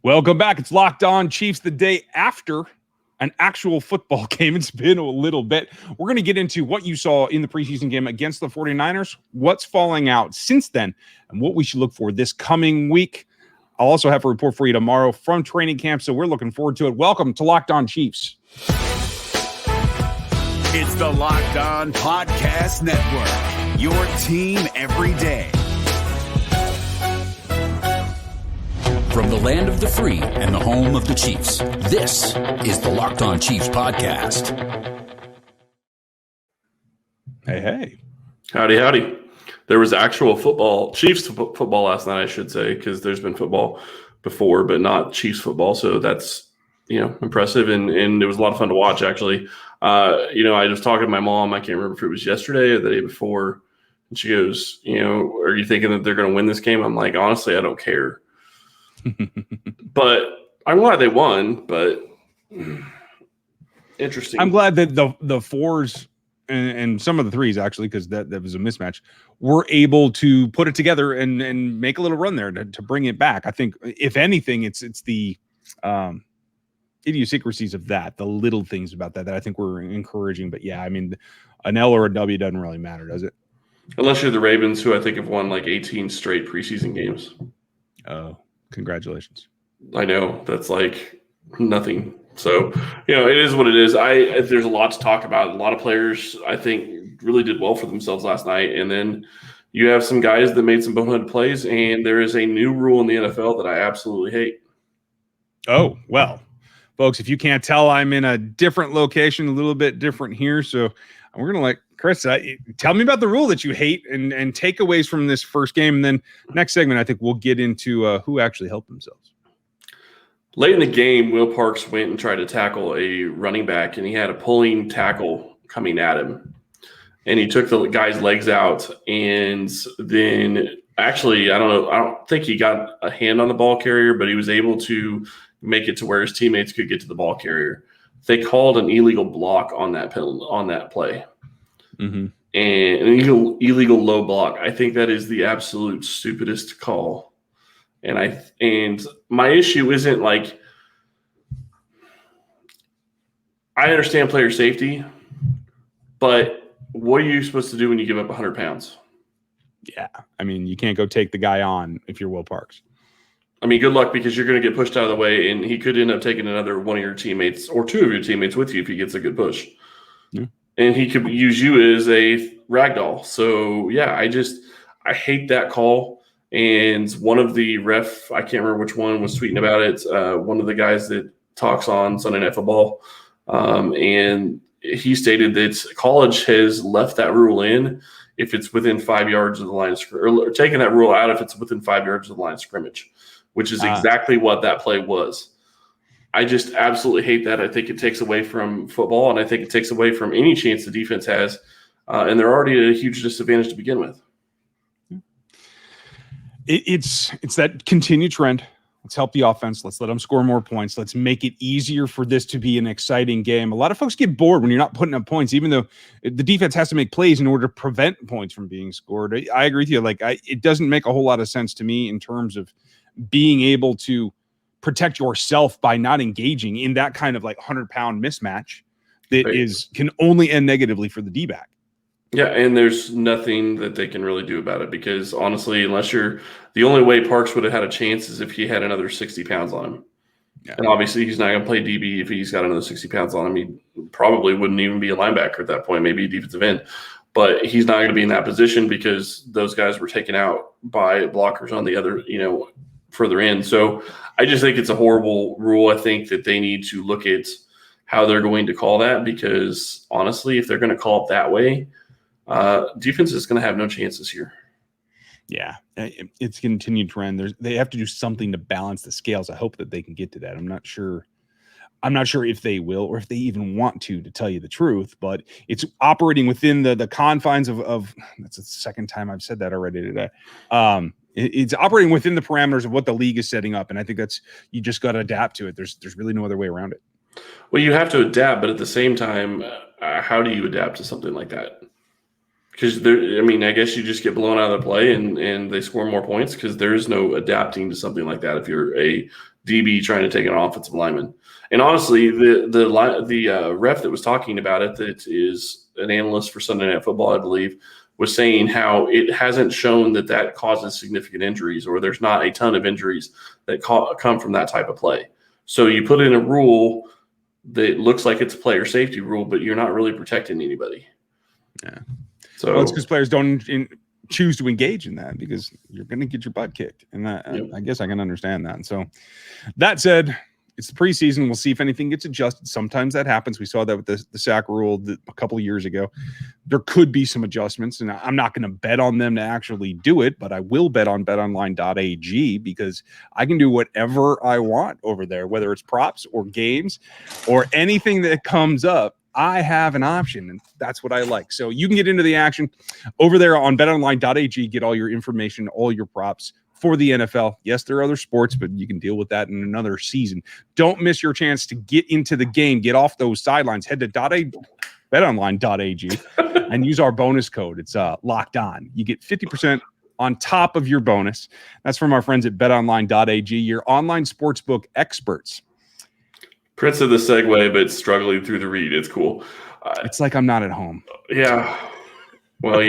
Welcome back. It's Locked On Chiefs, the day after an actual football game. It's been a little bit. We're going to get into what you saw in the preseason game against the 49ers, what's falling out since then, and what we should look for this coming week. I'll also have a report for you tomorrow from training camp, so we're looking forward to it. Welcome to Locked On Chiefs. It's the Locked On Podcast Network, your team every day. From the land of the free and the home of the Chiefs, this is the Locked On Chiefs podcast. Hey. Howdy. There was actual football, Chiefs football last night, I should say, because there's been football before, but not Chiefs football. So that's, impressive. And it was a lot of fun to watch, actually. I was talking to my mom. I can't remember if it was yesterday or the day before. And she goes, are you thinking that they're going to win this game? I'm like, honestly, I don't care. But I'm glad they won, but interesting. I'm glad that the fours and some of the threes, actually, because that was a mismatch, were able to put it together and make a little run there to bring it back. I think, if anything, it's the idiosyncrasies of that, the little things about that I think were encouraging. But yeah, I mean, an L or a W doesn't really matter, does it? Unless you're the Ravens, who I think have won like 18 straight preseason games. Oh, congratulations. I know, that's like nothing. So, it is what it is. There's a lot to talk about. A lot of players, I think, really did well for themselves last night. And then you have some guys that made some boneheaded plays, and there is a new rule in the NFL that I absolutely hate. Oh, well, folks, if you can't tell, I'm in a different location, a little bit different here. So we're going to let Chris tell me about the rule that you hate and takeaways from this first game. And then next segment, I think we'll get into who actually helped themselves. Late in the game, Will Parks went and tried to tackle a running back, and he had a pulling tackle coming at him. And he took the guy's legs out, and then actually, I don't think he got a hand on the ball carrier, but he was able to make it to where his teammates could get to the ball carrier. They called an illegal block on that play. Mm-hmm. And an illegal low block. I think that is the absolute stupidest call. And my issue isn't like, I understand player safety, but what are you supposed to do when you give up 100 pounds? Yeah, I mean, you can't go take the guy on if you're Will Parks. I mean, good luck, because you're going to get pushed out of the way, and he could end up taking another one of your teammates or two of your teammates with you if he gets a good push. Yeah. And he could use you as a ragdoll. So, yeah, I hate that call. And one of the ref, I can't remember which one, was tweeting about it. One of the guys that talks on Sunday Night Football. And he stated that college has left that rule in if it's within 5 yards of the line of scrimmage, or taking that rule out if it's within 5 yards of the line of scrimmage, which is exactly what that play was. I just absolutely hate that. I think it takes away from football, and I think it takes away from any chance the defense has. And they're already at a huge disadvantage to begin with. It's that continued trend. Let's help the offense. Let's let them score more points. Let's make it easier for this to be an exciting game. A lot of folks get bored when you're not putting up points, even though the defense has to make plays in order to prevent points from being scored. I agree with you. It doesn't make a whole lot of sense to me in terms of being able to protect yourself by not engaging in that kind of 100-pound mismatch that can only end negatively for the D-back. Yeah, and there's nothing that they can really do about it, because honestly, the only way Parks would have had a chance is if he had another 60 pounds on him. Yeah. And obviously he's not going to play DB if he's got another 60 pounds on him. He probably wouldn't even be a linebacker at that point, maybe a defensive end. But he's not going to be in that position because those guys were taken out by blockers on the other, further in. So I just think it's a horrible rule. I think that they need to look at how they're going to call that, because honestly, if they're going to call it that way, defense is going to have no chance this year. Yeah, it's continued trend. They have to do something to balance the scales. I hope that they can get to that. I'm not sure if they will, or if they even want to tell you the truth, but it's operating within the confines of that's the second time I've said that already today. It's operating within the parameters of what the league is setting up. And I think you just got to adapt to it. There's really no other way around it. Well, you have to adapt, but at the same time, how do you adapt to something like that? Because I guess you just get blown out of the play and they score more points, because there is no adapting to something like that if you're a DB trying to take an offensive lineman. And honestly, the ref that was talking about it, that is an analyst for Sunday Night Football, I believe, was saying how it hasn't shown that causes significant injuries, or there's not a ton of injuries that come from that type of play. So you put in a rule that looks like it's a player safety rule, but you're not really protecting anybody. Yeah. So it's because players don't choose to engage in that, because you're going to get your butt kicked. And that, I guess I can understand that. And so that said, it's the preseason. We'll see if anything gets adjusted. Sometimes that happens. We saw that with the sack rule a couple of years ago. There could be some adjustments, and I'm not going to bet on them to actually do it, but I will bet on betonline.ag, because I can do whatever I want over there, whether it's props or games or anything that comes up. I have an option, and that's what I like. So you can get into the action over there on betonline.ag, get all your information, all your props for the NFL. Yes, there are other sports, but you can deal with that in another season. Don't miss your chance to get into the game, get off those sidelines. Head to betonline.ag and use our bonus code. It's locked on. You get 50% on top of your bonus. That's from our friends at betonline.ag, your online sportsbook experts. Prince of the segue, but struggling through the read. It's cool. It's like I'm not at home. Yeah. Well,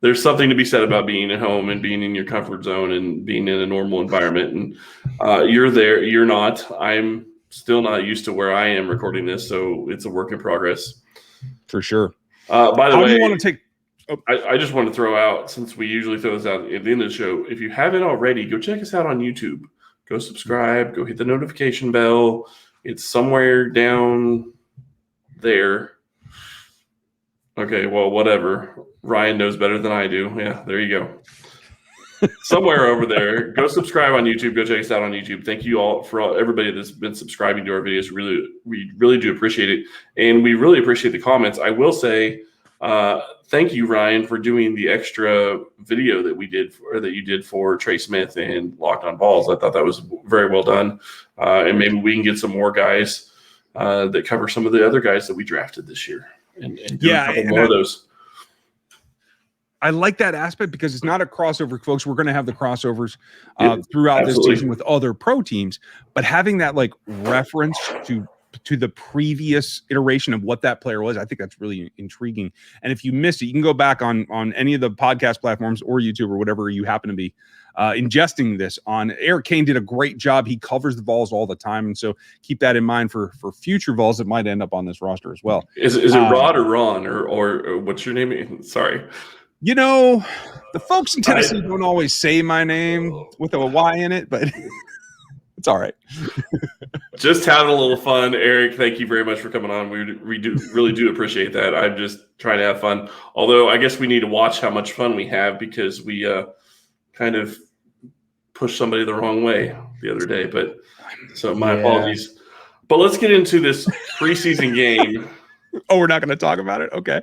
there's something to be said about being at home and being in your comfort zone and being in a normal environment. And you're there. You're not. I'm still not used to where I am recording this, so it's a work in progress. For sure. By the way, do you want to take? I just want to throw out, since we usually throw this out at the end of the show, if you haven't already, go check us out on YouTube. Go subscribe. Go hit the notification bell. It's somewhere down there. Okay, well, whatever. Ryan knows better than I do. Yeah, there you go. Somewhere over there. Go subscribe on YouTube. Go check us out on YouTube. Thank you all for everybody that's been subscribing to our videos. We really do appreciate it, and we really appreciate the comments. I will say, thank you, Ryan, for doing the extra video that you did for Trey Smith and Locked on Balls. I thought that was very well done, and maybe we can get some more guys that cover some of the other guys that we drafted this year. And do a couple more of those. I like that aspect, because it's not a crossover, folks. We're going to have the crossovers throughout this season with other pro teams, but having that reference to the previous iteration of what that player was, I think that's really intriguing. And if you missed it, you can go back on any of the podcast platforms or YouTube or whatever you happen to be ingesting this on. Eric Kane did a great job. He covers the Vols all the time, and so keep that in mind for future Vols that might end up on this roster as well. Is it Rod or Ron or what's your name? Sorry. The folks in Tennessee don't always say my name with a Y in it, but it's all right. Just having a little fun. Eric, thank you very much for coming on. We really do appreciate that. I'm just trying to have fun. Although I guess we need to watch how much fun we have, because we kind of pushed somebody the wrong way the other day. But so my apologies. But let's get into this preseason game. Oh, we're not going to talk about it? Okay.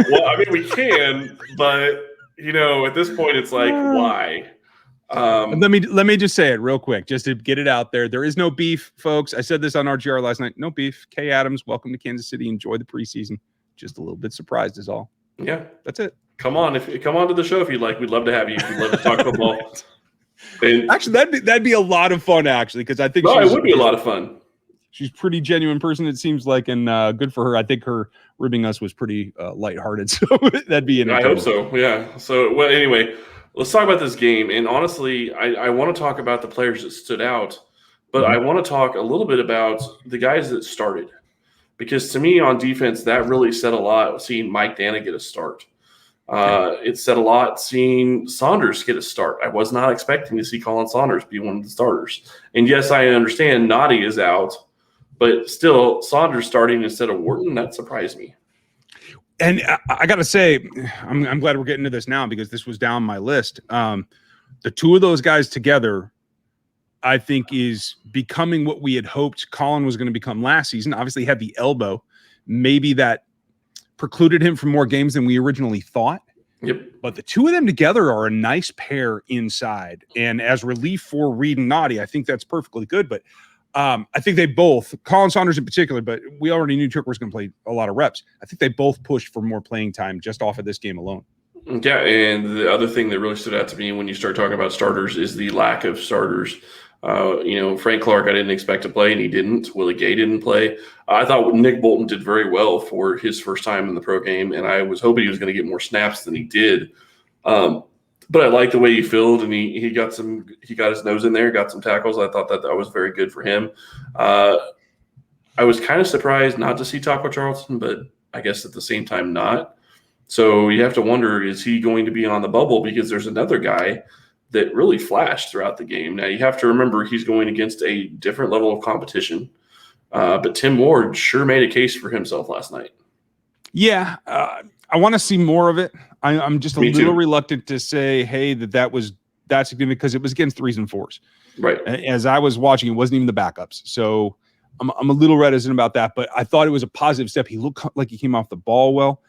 Well, I mean, we can, but at this point, it's like, why? Let me just say it real quick, just to get it out there. There is no beef, folks. I said this on RGR last night. No beef. Kay Adams, welcome to Kansas City. Enjoy the preseason. Just a little bit surprised is all. Yeah, that's it. Come on to the show if you'd like. We'd love to have you. We'd love to talk football. And actually, that'd be a lot of fun. Actually, because I think it would be a lot of fun. She's a pretty genuine person, it seems like, and good for her. I think her ribbing us was pretty lighthearted, so that'd be I hope so, yeah. So, well, anyway, let's talk about this game. And honestly, I want to talk about the players that stood out, but I want to talk a little bit about the guys that started. Because to me, on defense, that really said a lot, seeing Mike Dana get a start. It said a lot seeing Saunders get a start. I was not expecting to see Colin Saunders be one of the starters. And yes, I understand Noddy is out, but still, Saunders starting instead of Wharton, that surprised me. And I got to say, I'm glad we're getting to this now, because this was down my list. The two of those guys together, I think, is becoming what we had hoped Colin was going to become last season. Obviously, he had the elbow. Maybe that precluded him from more games than we originally thought. Yep. But the two of them together are a nice pair inside. And as relief for Reed and Noddy, I think that's perfectly good. But I think they both, Colin Saunders in particular, but we already knew Tooker was going to play a lot of reps. I think they both pushed for more playing time just off of this game alone. Yeah, and the other thing that really stood out to me when you start talking about starters is the lack of starters. Frank Clark I didn't expect to play, and he didn't. Willie Gay didn't play. I thought Nick Bolton did very well for his first time in the pro game, and I was hoping he was going to get more snaps than he did. But I like the way he filled, and he got his nose in there, got some tackles. I thought that was very good for him. I was kind of surprised not to see Taco Charlton, but I guess at the same time not. So you have to wonder, is he going to be on the bubble? Because there's another guy that really flashed throughout the game. Now you have to remember he's going against a different level of competition. But Tim Ward sure made a case for himself last night. Yeah, I want to see more of it. I'm just a little reluctant to say, hey, that's significant because it was against 3s and 4s. Right. As I was watching, it wasn't even the backups. So I'm a little reticent about that, but I thought it was a positive step. He looked like he came off the ball well.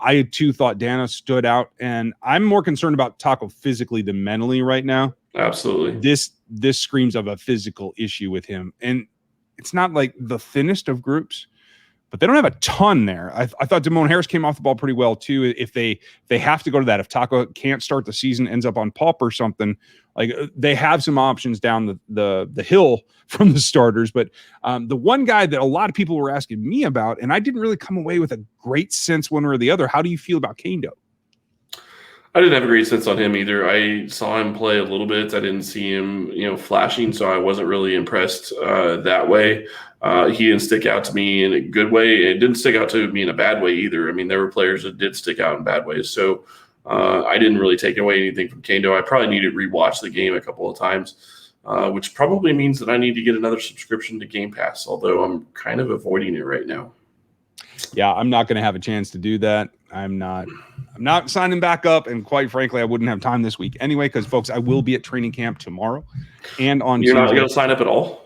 I too thought Dana stood out, and I'm more concerned about Taco physically than mentally right now. Absolutely. This screams of a physical issue with him, and it's not like the thinnest of groups, but they don't have a ton there. I thought Damone Harris came off the ball pretty well too. If they have to go to that, if Taco can't start the season, ends up on PUP or something, like they have some options down the hill from the starters. But the one guy that a lot of people were asking me about, and I didn't really come away with a great sense one way or the other. How do you feel about Kando? I didn't have a great sense on him either. I saw him play a little bit. I didn't see him, flashing, so I wasn't really impressed that way. He didn't stick out to me in a good way. It didn't stick out to me in a bad way either. I mean, there were players that did stick out in bad ways. So I didn't really take away anything from Kando. I probably need to rewatch the game a couple of times, which probably means that I need to get another subscription to Game Pass, although I'm kind of avoiding it right now. Yeah, I'm not going to have a chance to do that. I'm not signing back up, and quite frankly, I wouldn't have time this week anyway. Because, folks, I will be at training camp tomorrow, and on You're Tuesday. not going to sign up at all?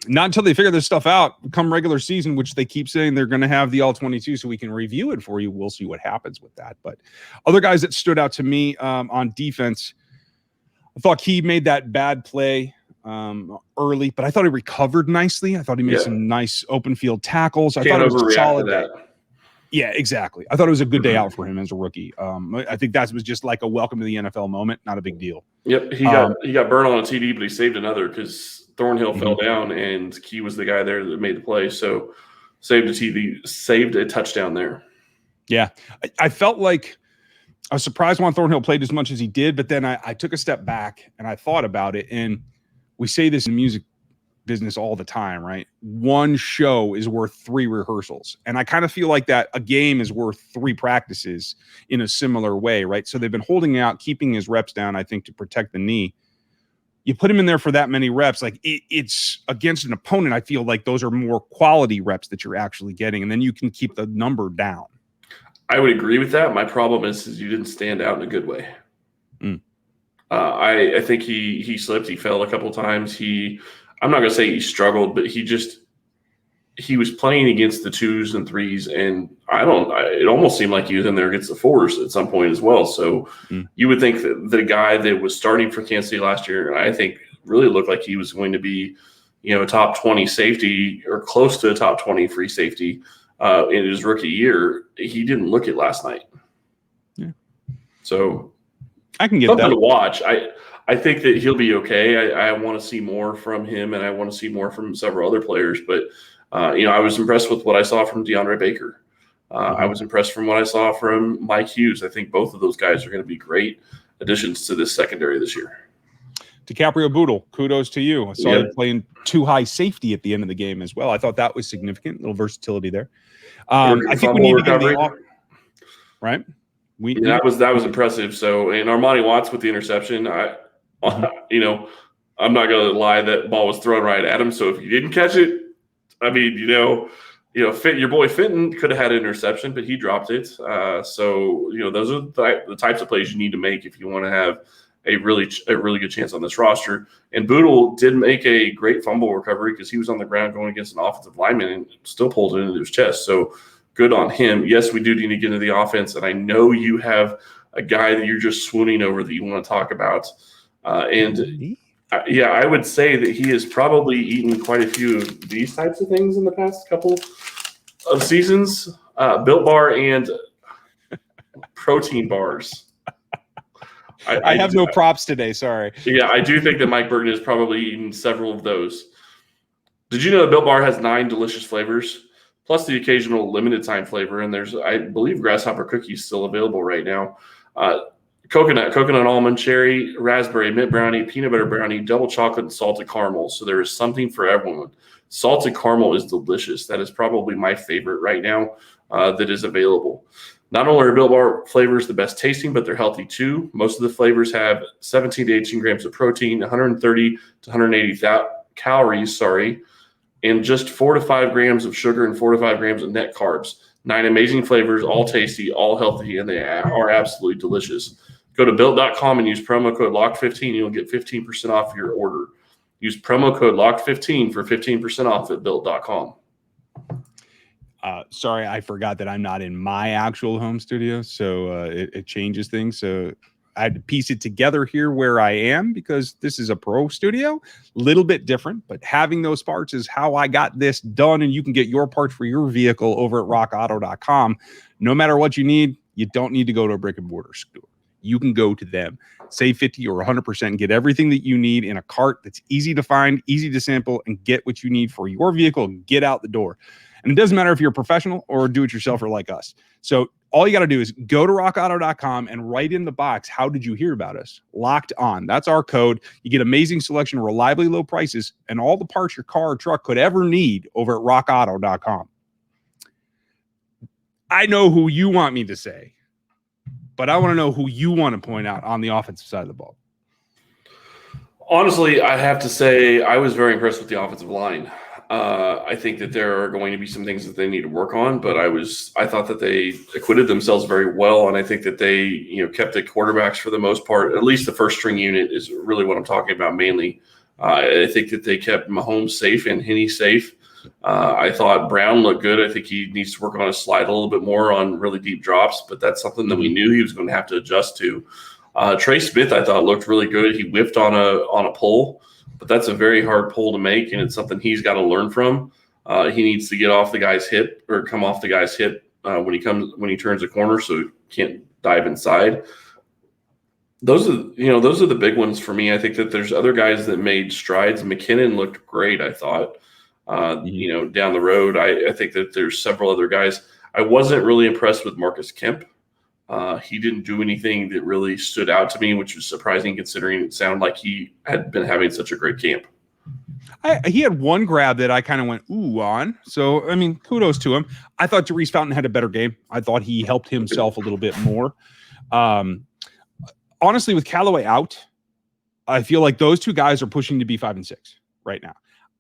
Not until they figure this stuff out. Come regular season, which they keep saying they're going to have the all-22, so we can review it for you. We'll see what happens with that. But other guys that stood out to me on defense, I thought he made that bad play early, but I thought he recovered nicely. I thought he made some nice open field tackles. I thought it was a solid day. Yeah, exactly. I thought it was a good day out for him as a rookie. I think that was just like a welcome to the NFL moment, not a big deal. Yep, he got burned on a TD, but he saved another because Thornhill fell down, and Key was the guy there that made the play. So saved a TD, saved a touchdown there. Yeah, I felt like I was surprised Juan Thornhill played as much as he did, but then I took a step back and I thought about it, and we say this in music business all the time, right? One show is worth 3 rehearsals. And I kind of feel like that a game is worth 3 practices in a similar way, right? So they've been holding out, keeping his reps down, I think, to protect the knee. You put him in there for that many reps, like it's against an opponent. I feel like those are more quality reps that you're actually getting, and then you can keep the number down. I would agree with that. My problem is you didn't stand out in a good way. I think he slipped. He fell a couple of times. I'm not going to say he struggled, but he was playing against the 2s and 3s, and it almost seemed like he was in there against the 4s at some point as well. So you would think that the guy that was starting for Kansas City last year, I think really looked like he was going to be, a top 20 safety or close to a top 20 free safety in his rookie year. He didn't look it last night. Yeah. So I can get something that to watch. I think that he'll be okay. I want to see more from him, and I want to see more from several other players. But, I was impressed with what I saw from DeAndre Baker. I was impressed from what I saw from Mike Hughes. I think both of those guys are going to be great additions to this secondary this year. DiCaprio Boodle, kudos to you. I saw you playing 2 high safety at the end of the game as well. I thought that was significant, a little versatility there. I think we need to get the off, right? That was impressive. So, and Armani Watts with the interception, I'm not going to lie, that ball was thrown right at him. So if you didn't catch it, I mean, your boy Fenton could have had an interception, but he dropped it. So those are the types of plays you need to make if you want to have a really good chance on this roster. And Boodle did make a great fumble recovery because he was on the ground going against an offensive lineman and still pulled it into his chest. So good on him. Yes, we do need to get into the offense, and I know you have a guy that you're just swooning over that you want to talk about. I would say that he has probably eaten quite a few of these types of things in the past couple of seasons. Built Bar and protein bars. I have no props today. Sorry. Yeah, I do think that Mike Burton has probably eaten several of those. Did you know that Built Bar has 9 delicious flavors, plus the occasional limited time flavor? And there's, I believe, grasshopper cookies still available right now. Coconut, almond, cherry, raspberry, mint brownie, peanut butter brownie, double chocolate, and salted caramel. So there is something for everyone. Salted caramel is delicious. That is probably my favorite right now that is available. Not only are Built Bar flavors the best tasting, but they're healthy too. Most of the flavors have 17 to 18 grams of protein, 130 to 180 calories, and just 4 to 5 grams of sugar and 4 to 5 grams of net carbs. 9 amazing flavors, all tasty, all healthy, and they are absolutely delicious. Go to Built.com and use promo code LOCKED15. You'll get 15% off your order. Use promo code LOCKED15 for 15% off at Built.com. Sorry, I forgot that I'm not in my actual home studio, so it changes things. So I had to piece it together here where I am because this is a pro studio, little bit different, but having those parts is how I got this done. And you can get your parts for your vehicle over at rockauto.com. No matter what you need, you don't need to go to a brick and mortar store. You can go to them, save 50 or 100%, and get everything that you need in a cart that's easy to find, easy to sample, and get what you need for your vehicle and get out the door. And it doesn't matter if you're a professional or a do-it-yourselfer like us. So all you got to do is go to rockauto.com and write in the box, how did you hear about us? Locked On. That's our code. You get amazing selection, reliably low prices, and all the parts your car or truck could ever need over at rockauto.com. I know who you want me to say, but I want to know who you want to point out on the offensive side of the ball. Honestly, I have to say I was very impressed with the offensive line. I think that there are going to be some things that they need to work on, but I thought that they acquitted themselves very well, and I think that they kept the quarterbacks for the most part. At least the first string unit is really what I'm talking about mainly. I think that they kept Mahomes safe and Henne safe. I thought Brown looked good. I think he needs to work on his slide a little bit more on really deep drops, but that's something that we knew he was going to have to adjust to. Trey Smith, I thought, looked really good. He whiffed on a pull, but that's a very hard pull to make, and it's something he's got to learn from. He needs to get off the guy's hip or come off the guy's hip when he turns a corner, so he can't dive inside. Those are the big ones for me. I think that there's other guys that made strides. McKinnon looked great, I thought. Down the road, I think that there's several other guys. I wasn't really impressed with Marcus Kemp. He didn't do anything that really stood out to me, which was surprising considering it sounded like he had been having such a great camp. He had one grab that I kind of went, ooh, on. So, I mean, kudos to him. I thought Jarice Fountain had a better game. I thought he helped himself a little bit more. Honestly, with Callaway out, I feel like those two guys are pushing to be 5 and 6 right now.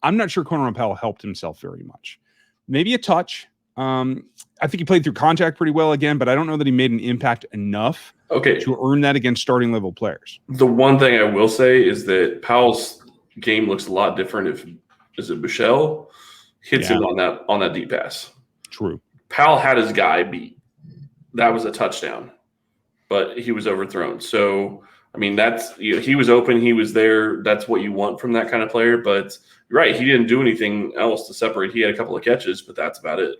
I'm not sure Conan Powell helped himself very much. Maybe a touch. I think he played through contact pretty well again, but I don't know that he made an impact enough to earn that against starting level players. The one thing I will say is that Powell's game looks a lot different if Buechele hits him on that deep pass. True. Powell had his guy beat. That was a touchdown, but he was overthrown. So, I mean, he was open, he was there. That's what you want from that kind of player. But you're right, he didn't do anything else to separate. He had a couple of catches, but that's about it.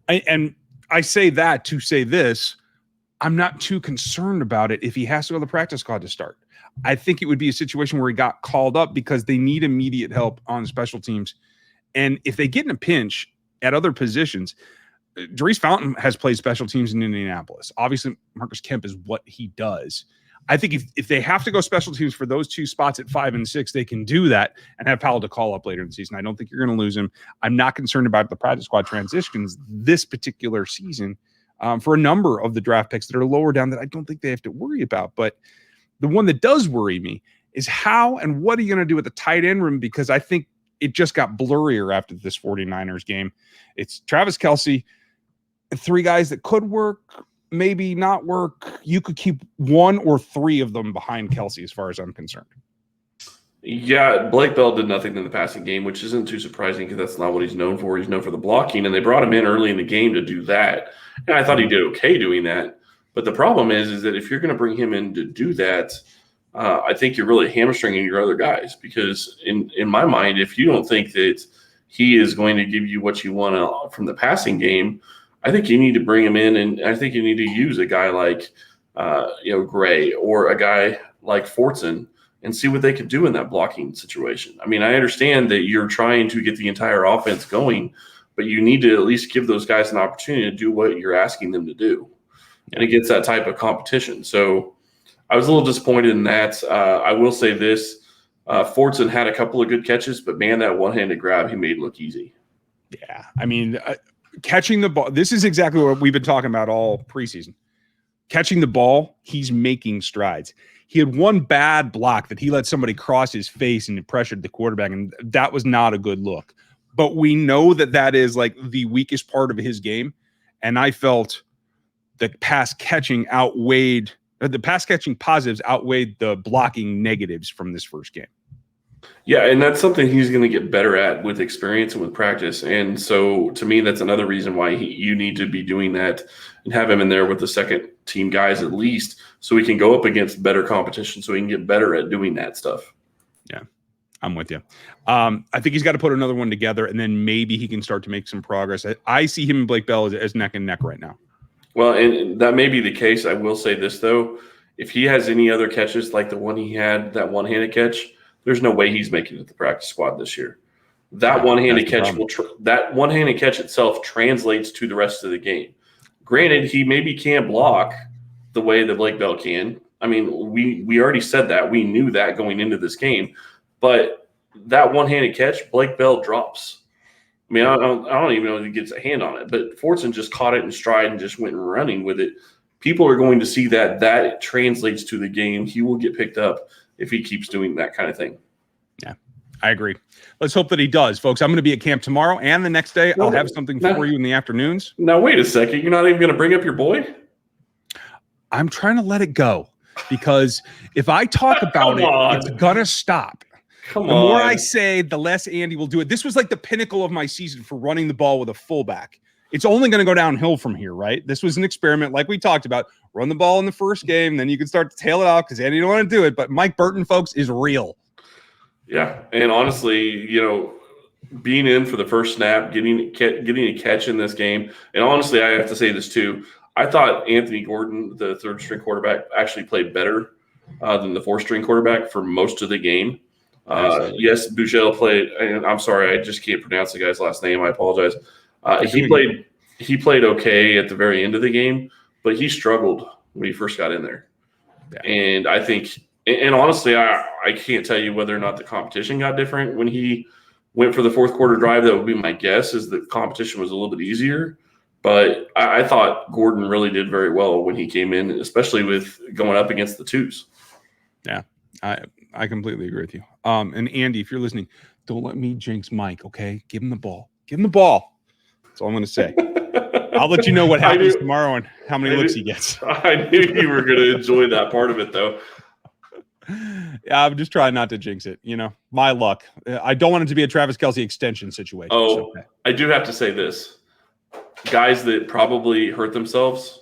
And I say that to say this, I'm not too concerned about it if he has to go to the practice squad to start. I think it would be a situation where he got called up because they need immediate help on special teams. And if they get in a pinch at other positions, Jarice Fountain has played special teams in Indianapolis. Obviously, Marcus Kemp is what he does. I think if they have to go special teams for those two spots at 5 and 6, they can do that and have Powell to call up later in the season. I don't think you're going to lose him. I'm not concerned about the practice squad transitions this particular season for a number of the draft picks that are lower down that I don't think they have to worry about. But the one that does worry me is how and what are you going to do with the tight end room? Because I think it just got blurrier after this 49ers game. It's Travis Kelsey, 3 guys that could work, maybe not work. You could keep 1 or 3 of them behind Kelsey as far as I'm concerned. Yeah, Blake Bell did nothing in the passing game, which isn't too surprising because that's not what he's known for. He's known for the blocking, and they brought him in early in the game to do that. And I thought he did okay doing that. But the problem is that if you're going to bring him in to do that, I think you're really hamstringing your other guys because in my mind, if you don't think that he is going to give you what you want from the passing game, I think you need to bring him in, and I think you need to use a guy like Gray or a guy like Fortson and see what they can do in that blocking situation. I mean, I understand that you're trying to get the entire offense going, but you need to at least give those guys an opportunity to do what you're asking them to do. And it gets that type of competition. So I was a little disappointed in that. I will say this. Fortson had a couple of good catches, but, man, that one-handed grab he made look easy. Yeah, I mean, catching the ball, this is exactly what we've been talking about all preseason. Catching the ball, he's making strides. He had one bad block that he let somebody cross his face and it pressured the quarterback, and that was not a good look. But we know that is like the weakest part of his game, and I felt the pass catching positives outweighed the blocking negatives from this first game. Yeah, and that's something he's going to get better at with experience and with practice. And so, to me, that's another reason why you need to be doing that and have him in there with the second-team guys at least so he can go up against better competition so he can get better at doing that stuff. Yeah, I'm with you. I think he's got to put another one together, and then maybe he can start to make some progress. I see him and Blake Bell as neck and neck right now. Well, and that may be the case. I will say this, though. If he has any other catches like the one he had, that one-handed catch, there's no way he's making it to the practice squad this year. That one-handed catch that one-handed catch itself translates to the rest of the game. Granted, he maybe can't block the way that Blake Bell can. I mean, we already said that. We knew that going into this game. But that one-handed catch, Blake Bell drops. I mean, I don't even know if he gets a hand on it. But Fortson just caught it in stride and just went running with it. People are going to see that translates to the game. He will get picked up if he keeps doing that kind of thing. Yeah, I agree. Let's hope that he does, folks. I'm going to be at camp tomorrow and the next day. I'll have something for you in the afternoons. Now, wait a second. You're not even going to bring up your boy? I'm trying to let it go because if I talk about it's going to stop. The more I say, the less Andy will do it. This was like the pinnacle of my season for running the ball with a fullback. It's only going to go downhill from here, right? This was an experiment like we talked about. Run the ball in the first game, then you can start to tail it out because Andy don't want to do it. But Mike Burton, folks, is real. Yeah, and honestly, being in for the first snap, getting a catch in this game, and honestly, I have to say this too. I thought Anthony Gordon, the third-string quarterback, actually played better than the fourth-string quarterback for most of the game. Yes, Bugel played, and I'm sorry, I just can't pronounce the guy's last name. I apologize. He played okay at the very end of the game, but he struggled when he first got in there. Yeah. And I think, and honestly, I can't tell you whether or not the competition got different when he went for the fourth quarter drive. That would be my guess, is the competition was a little bit easier. But I thought Gordon really did very well when he came in, especially with going up against the twos. Yeah, I completely agree with you. And Andy, if you're listening, don't let me jinx Mike, okay? Give him the ball. Give him the ball. That's all I'm going to say. I'll let you know what happens tomorrow and how many looks he gets. I knew you were going to enjoy that part of it, though. Yeah, I'm just trying not to jinx it. My luck. I don't want it to be a Travis Kelsey extension situation. Oh, so. I do have to say this. Guys that probably hurt themselves,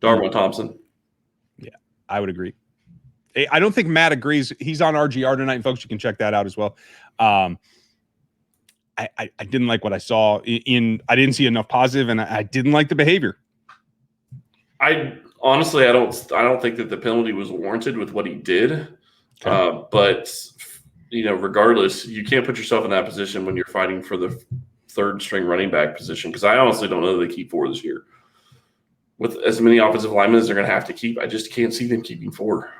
Darwin Thompson. Yeah, I would agree. I don't think Matt agrees. He's on RGR tonight, and folks, you can check that out as well. I didn't like what I saw I didn't see enough positive, and I didn't like the behavior. I honestly don't think that the penalty was warranted with what he did. Okay. But regardless, you can't put yourself in that position when you're fighting for the third string running back position, because I honestly don't know that they keep 4 this year. With as many offensive linemen as they're going to have to keep, I just can't see them keeping 4.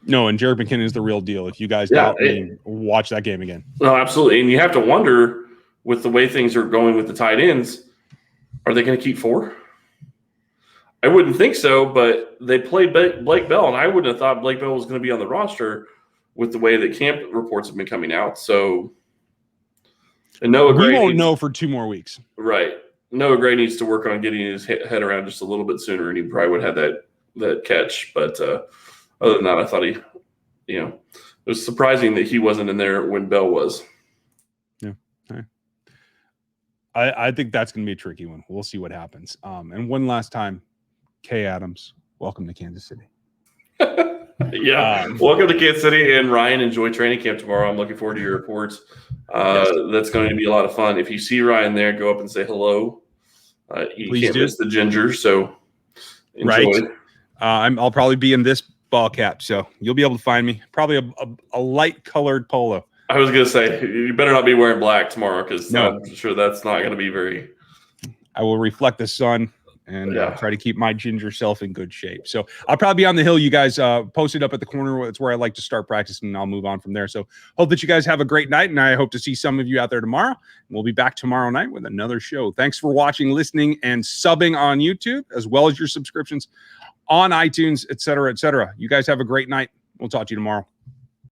No, and Jared McKinnon is the real deal. If you guys doubt me, watch that game again. No, absolutely. And you have to wonder, with the way things are going with the tight ends, are they going to keep 4? I wouldn't think so, but they played Blake Bell, and I wouldn't have thought Blake Bell was going to be on the roster with the way that camp reports have been coming out. So, and Noah Gray, we won't know for 2 more weeks. Right. Noah Gray needs to work on getting his head around just a little bit sooner, and he probably would have that catch. But other than that, I thought it was surprising that he wasn't in there when Bell was. Yeah. Right. I think that's going to be a tricky one. We'll see what happens. And one last time, Kay Adams, welcome to Kansas City. Yeah, welcome to Kansas City. And Ryan, enjoy training camp tomorrow. I'm looking forward to your reports. That's going to be a lot of fun. If you see Ryan there, go up and say hello. You can't miss the ginger, so enjoy. Right. I'll probably be in this ball cap, so you'll be able to find me. Probably a light colored polo. I was going to say, you better not be wearing black tomorrow because No. I'm sure that's not going to be very. I will reflect the sun and try to keep my ginger self in good shape. So I'll probably be on the hill. You guys posted up at the corner. It's where I like to start practicing, and I'll move on from there. So hope that you guys have a great night, and I hope to see some of you out there tomorrow. We'll be back tomorrow night with another show. Thanks for watching, listening, and subbing on YouTube, as well as your subscriptions on iTunes, et cetera, et cetera. You guys have a great night. We'll talk to you tomorrow.